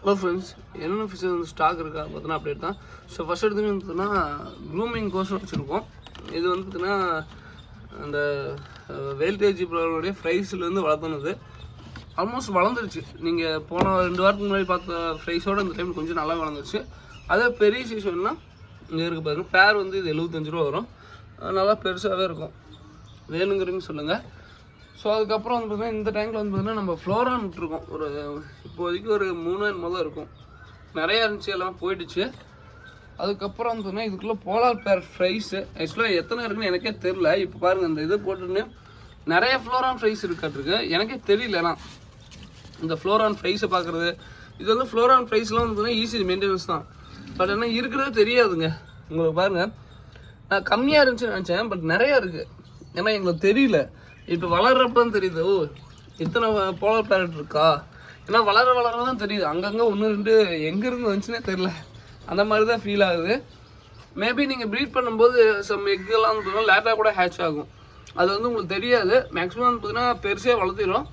Hello friends, என்னென்ன fish வந்து stock இருக்கா பார்த்தோன்னா அப்டேட் தான். ஸோ ஃபஸ்ட் எடுத்துன்னு வந்து பார்த்தீங்கன்னா க்ரூமிங் கோர்ஸ் வச்சுருக்கோம். இது வந்து பார்த்தீங்கன்னா அந்த வேல்டேஜ் ப்ரோடைய ஃப்ரைஸ்லேருந்து வளர்த்துனது ஆல்மோஸ்ட் வளர்ந்துருச்சு. நீங்கள் போன 2 வாரத்துக்கு முன்னாடி பார்த்த ஃப்ரைஸோடு இந்த டைம் கொஞ்சம் நல்லா வளர்ந்துருச்சு. அதே பெரிய சைஸ் வேணுன்னா இங்கே இருக்குது பாருங்கள். பேர் வந்து இது 75 ரூபா வரும். நல்லா பெருசாகவே இருக்கும். வேணுங்கிறீங்க சொல்லுங்கள். ஸோ அதுக்கப்புறம் வந்து பார்த்திங்கன்னா இந்த டேங்கில் வந்து பார்த்திங்கன்னா நம்ம ஃப்ளோரான் விட்டுருக்கோம். ஒரு இப்போதைக்கு ஒரு 3 தான் இருக்கும். நிறையா இருந்துச்சு, எல்லாம் போயிடுச்சு. அதுக்கப்புறம் வந்து பார்த்திங்கன்னா இதுக்குள்ளே போலார் பேர் ஃப்ரைஸு ஆக்சுவலாக எத்தனை இருக்குன்னு எனக்கே தெரில. இப்போ பாருங்கள், இந்த இது போட்டுன்னு நிறைய ஃப்ளோரான் ஃப்ரைஸ் இருக்காட்டிருக்கு. எனக்கே தெரியலண்ணா இந்த ஃப்ளோரான் ஃப்ரைஸை பார்க்குறது. இது வந்து ஃப்ளோரான் ஃப்ரைஸ்லாம் வந்து பார்த்திங்கன்னா ஈஸி மெயின்டெனன்ஸ் தான். பட் என்ன இருக்கிறது தெரியாதுங்க. உங்களுக்கு பாருங்கள், நான் கம்மியாக இருந்துச்சுன்னு நினச்சேன், பட் நிறையா இருக்குது. ஏன்னா எங்களுக்கு தெரியல. இப்போ வளர்கிறப்ப தான் தெரியுது, ஓ இத்தனை போலார் பேரட் இருக்கா. ஏன்னா வளர தான் தெரியுது. அங்கங்கே 1-2 எங்கேருந்து வந்துச்சுன்னே தெரில. அந்த மாதிரி தான் ஃபீல் ஆகுது. மேபி நீங்கள் ப்ரீட் பண்ணும்போது சம் எக்கெல்லாம் வந்து லேட்டாக கூட ஹேட்ச் ஆகும். அது வந்து உங்களுக்கு தெரியாது. மேக்ஸிமம் வந்து பார்த்தீங்கன்னா பெருசாக வளர்த்திடும்.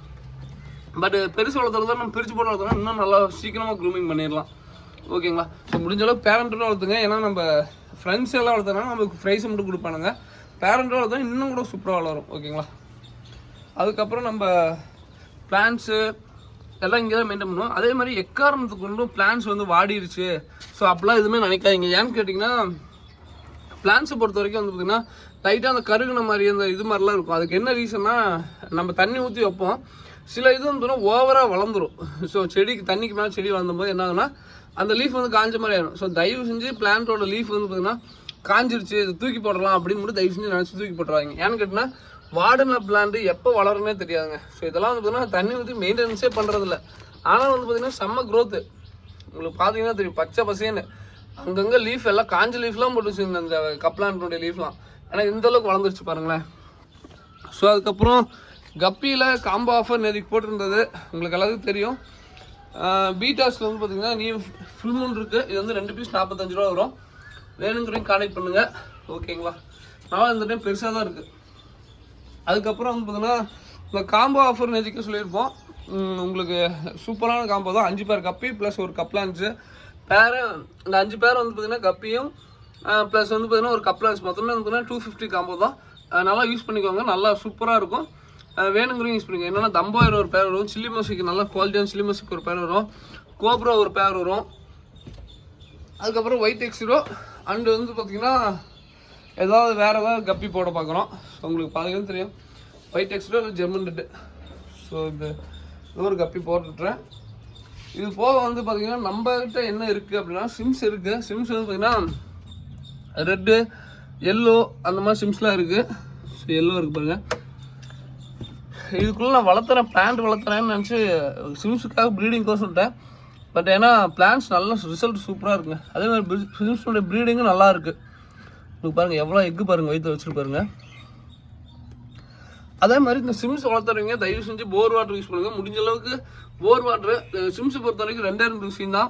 பட் பெருசு வளர்த்துறது தான் நம்ம பிரித்து போட்டு வளர்த்தோம்னா இன்னும் நல்லா சீக்கிரமாக க்ரூமிங் பண்ணிடலாம். ஓகேங்களா? ஸோ முடிஞ்ச அளவுக்கு பேரண்ட்டோட வளர்த்துங்க. ஏன்னா நம்ம ஃப்ரெண்ட்ஸ் எல்லாம் வளர்த்தோம்னா நமக்கு ப்ரைஸை மட்டும் கொடுப்பானுங்க. பேரண்ட்டோட வளர்த்தா இன்னும் கூட சூப்பராக வளரும். ஓகேங்களா? அதுக்கப்புறம் நம்ம பிளான்ஸு எல்லாம் இங்கே தான் மெயின்டைன் பண்ணுவோம். அதே மாதிரி எக்காரணத்துக்கு கொண்டும் பிளான்ஸ் வந்து வாடிடுச்சு. ஸோ அப்படிலாம் எதுவுமே நினைக்காதீங்க. ஏன்னு கேட்டிங்கன்னா பிளான்ஸை பொறுத்த வரைக்கும் வந்து பார்த்திங்கன்னா லைட்டாக அந்த கருகுன மாதிரி அந்த இது மாதிரிலாம் இருக்கும். அதுக்கு என்ன ரீசன்னா, நம்ம தண்ணி ஊற்றி வைப்போம். சில இது வந்து ஓவராக வளர்ந்துடும். ஸோ செடிக்கு தண்ணிக்கு மேலே செடி வளர்ந்தும்போது என்ன ஆகுனா அந்த லீஃப் வந்து காஞ்ச மாதிரி ஆகிடும். ஸோ தயவு செஞ்சு பிளான்ட்டோட லீஃப் வந்து பார்த்திங்கன்னா காஞ்சிருச்சு, இது தூக்கி போடலாம் அப்படின்னு மட்டும் தயவு செஞ்சு நினச்சி தூக்கி போட்டுருவாங்க. ஏன்னு கேட்டிங்கன்னா வார்டன பிளான்ட்டு எப்போ வளரும்னே தெரியாதுங்க. ஸோ இதெல்லாம் வந்து பார்த்தீங்கன்னா தண்ணி ஊற்றி மெயின்டெனன்ஸே பண்ணுறதில்ல. ஆனால் வந்து பார்த்திங்கன்னா செம்ம க்ரோத்து. உங்களுக்கு பார்த்தீங்கன்னா தெரியும், பச்சை பசேன்னு அங்கங்கே லீஃப் எல்லாம் காஞ்ச லீஃப்லாம் போட்டுச்சு இந்த கப்ளான்ட்டுடைய லீஃப்லாம். ஆனால் இந்தளவுக்கு வளர்ந்துருச்சு பாருங்களேன். ஸோ அதுக்கப்புறம் கப்பியில் காம்போ ஆஃபர் நேற்றுக்கு போட்டிருந்தது உங்களுக்கு எல்லாத்துக்கும் தெரியும். பீட்டாஸில் வந்து பார்த்திங்கன்னா நீ ஃபுல் மூன் இருக்குது. இது வந்து 2 பீஸ் 45 ரூபா வரும். வேணுங்கிறதையும் கான்டெக்ட் பண்ணுங்கள். ஓகேங்களா? நான் இந்த டைம் பெருசாக தான் இருக்குது. அதுக்கப்புறம் வந்து பார்த்தீங்கன்னா இந்த காம்போ ஆஃபர் நேற்றுக்கு சொல்லியிருப்போம். உங்களுக்கு சூப்பரான காம்போ தான். 5 பேர் கப்பி ப்ளஸ் ஒரு கப்லான்ஸு பேரு. இந்த 5 பேர் வந்து பார்த்திங்கன்னா கப்பியும் ப்ளஸ் வந்து பார்த்திங்கன்னா ஒரு கப்லான்ஸ் மொத்தமே வந்து பார்த்தீங்கன்னா 250 காம்போ தான். நல்லா யூஸ் பண்ணிக்கோங்க. நல்லா சூப்பராக இருக்கும். வேணுங்கிறவங்க யூஸ் பண்ணிக்கோங்க. என்னென்னா தம்போயர் ஒரு பேர் வரும், சில்லி மசிக்கு நல்லா குவாலிட்டியான சில்லி மசிக்கு ஒரு பேர் வரும், கோப்ரா ஒரு பேர் வரும். அதுக்கப்புறம் ஒயிட் எக்ஸிரோ அண்டு வந்து பார்த்திங்கன்னா ஏதாவது வேறு ஏதாவது கப்பி போட பார்க்குறோம். ஸோ உங்களுக்கு பார்க்கறது தெரியும், white extra German red. So இது ஒரு கப்பி போட்டுட்றேன். இது போக வந்து பார்த்திங்கன்னா நம்மகிட்ட என்ன இருக்குது அப்படின்னா சிம்ஸ் இருக்குது. சிம்ஸ் வந்து பார்த்திங்கன்னா ரெட்டு, எல்லோ அந்த மாதிரி சிம்ஸ்லாம் இருக்குது. ஸோ எல்லோ இருக்குது பாருங்கள். இதுக்குள்ளே நான் பிளான்ட் வளர்த்துறேன்னு நினச்சி சிம்ஸுக்காக ப்ரீடிங் கோர்ஸ் விட்டேன். பட் ஏன்னா பிளான்ஸ் நல்ல ரிசல்ட் சூப்பராக இருக்குங்க. அதே மாதிரி சிம்ஸோடைய ப்ரீடிங்கும் நல்லா இருக்குது. உங்களுக்கு பாருங்கள் எவ்வளோ எக்கு பாருங்கள் வயிற்று வச்சுட்டு பாருங்கள். அதே மாதிரி இந்த சிம்ஸ் வளர்த்துறவங்க தயவு செஞ்சு போர் வாட்டர் யூஸ் பண்ணுங்கள். முடிஞ்ச அளவுக்கு போர் வாட்ரு சிம்ஸை பொறுத்த வரைக்கும் 2 விஷயம் தான்.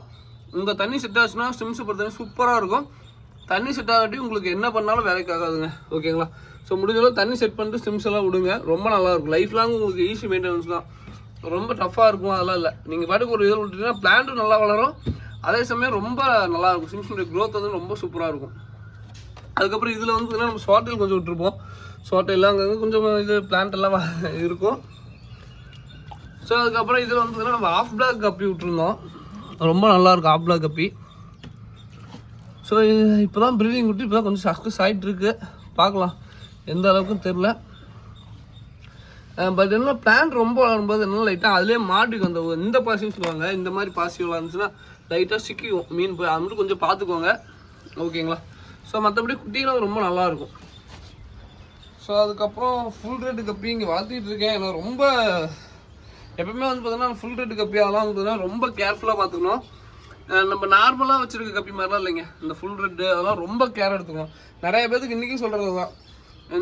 உங்கள் தண்ணி செட் ஆச்சுன்னா சிம்ஸை பொறுத்த வரைக்கும் சூப்பராக இருக்கும். தண்ணி செட் ஆகாட்டி உங்களுக்கு என்ன பண்ணாலும் வேலைக்கு ஆகாதுங்க. ஓகேங்களா? ஸோ முடிஞ்ச அளவுக்கு தண்ணி செட் பண்ணிட்டு சிம்ஸ் எல்லாம் விடுங்க. ரொம்ப நல்லாயிருக்கும். லைஃப் லாங் உங்களுக்கு ஈஸி மெயின்டெனன்ஸ் தான். ரொம்ப டஃப்பாக இருக்கும் அதெல்லாம் இல்லை. நீங்கள் பாட்டுக்கு ஒரு இதில் விட்டுட்டீங்கன்னா பிளான்ட்டும் நல்லா வளரும். அதே சமயம் ரொம்ப நல்லாயிருக்கும். சிம்ஸுடைய க்ரோத் வந்து ரொம்ப சூப்பராக இருக்கும். அதுக்கப்புறம் இதில் வந்து பார்த்தீங்கன்னா நம்ம ஷார்ட்டில் கொஞ்சம் விட்டுருப்போம். ஷார்ட்டில் அங்கங்கே கொஞ்சம் இது பிளான்ட் எல்லாம் இருக்கும். ஸோ அதுக்கப்புறம் இதில் வந்து பார்த்தீங்கன்னா நம்ம ஆஃப் பிளாக் கப்பி விட்டுருந்தோம். ரொம்ப நல்லாயிருக்கும் ஆஃப் பிளாக் கப்பி. ஸோ இப்போ தான் ப்ரீடிங் விட்டு இப்போ தான் கொஞ்சம் சக்ஸஸ் ஆகிட்டு இருக்குது. பார்க்கலாம் எந்த அளவுக்குன்னு தெரில. பட் என்ன பிளான்ட் ரொம்ப வளரும்போது என்ன லைட்டாக அதிலே மாட்டிக்கும். அந்த இந்த பாசியும் சொல்லுவாங்க, இந்த மாதிரி பாசி இருந்துச்சுன்னா லைட்டாக சிக்கிக்கும் மீன் போய். அது மட்டும் கொஞ்சம் பார்த்துக்கோங்க. ஓகேங்களா? ஸோ மற்றபடி குட்டிகளும் ரொம்ப நல்லாயிருக்கும். ஸோ அதுக்கப்புறம் ஃபுல் ரேட்டு கப்பி இங்கே வளர்த்திட்டு இருக்கேன். ஏன்னா ரொம்ப எப்பவுமே வந்து பார்த்தீங்கன்னா ஃபுல் ரேட்டு கப்பி அதெல்லாம் வந்து பார்த்தீங்கன்னா ரொம்ப கேர்ஃபுல்லாக பார்த்துக்கணும். நம்ம நார்மலாக வச்சுருக்க கப்பி மாதிரிலாம் இல்லைங்க. இந்த ஃபுல் ரெட்டு அதெல்லாம் ரொம்ப கேர் எடுத்துக்கணும். நிறைய பேருக்கு இன்றைக்கும் சொல்கிறது தான்,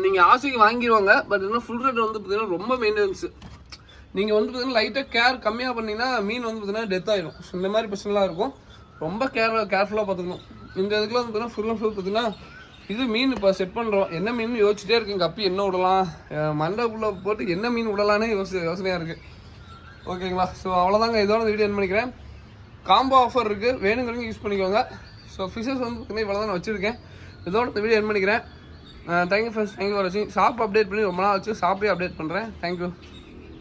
நீங்கள் ஆசைக்கு வாங்கிடுவாங்க. பட் இன்னும் ஃபுல் ரெட் வந்து பார்த்தீங்கன்னா ரொம்ப மெயின்டெனன்ஸு. நீங்கள் வந்து பார்த்தீங்கன்னா லைட்டாக கேர் கம்மியாக பண்ணிங்கன்னா மீன் வந்து பார்த்தீங்கன்னா டெத் ஆகிடும். ஸோ இந்த மாதிரி பிரச்சனைலாம் இருக்கும். ரொம்ப கேர்ஃபுல்லாக பார்த்துக்கணும். இந்த இதுக்குலாம் வந்து பார்த்தீங்கன்னா ஃபுல் அண்ட் ஃபுல் பார்த்தீங்கன்னா இது மீன் இப்போ செட் பண்ணுறோம். என்ன மீன் யோசிச்சுட்டே இருக்கேன். கப்பி என்ன விடலாம், மண்டைக்குள்ளே போட்டு என்ன மீன் விடலான்னு யோசனையாக இருக்குது. ஓகேங்களா? ஸோ அவ்வளோதாங்க. இதோட வீடியோ என்ன பண்ணிக்கிறேன். காம்போ ஆஃபர் இருக்குது, வேணுங்கிறவங்க யூஸ் பண்ணிக்கோங்க. ஸோ ஃபிஷஸ் வந்து பார்த்தீங்கன்னா இவ்வளோ தான் நான் வச்சுருக்கேன். இதோட இந்த வீடியோ என் பண்ணிக்கிறேன். தேங்க்யூ ஃபார் வாட்சிங். ஷாப் அப்டேட் பண்ணி ரொம்ப நாள் வச்சு ஷாப்பே அப்டேட் பண்ணுறேன். தேங்க்யூ.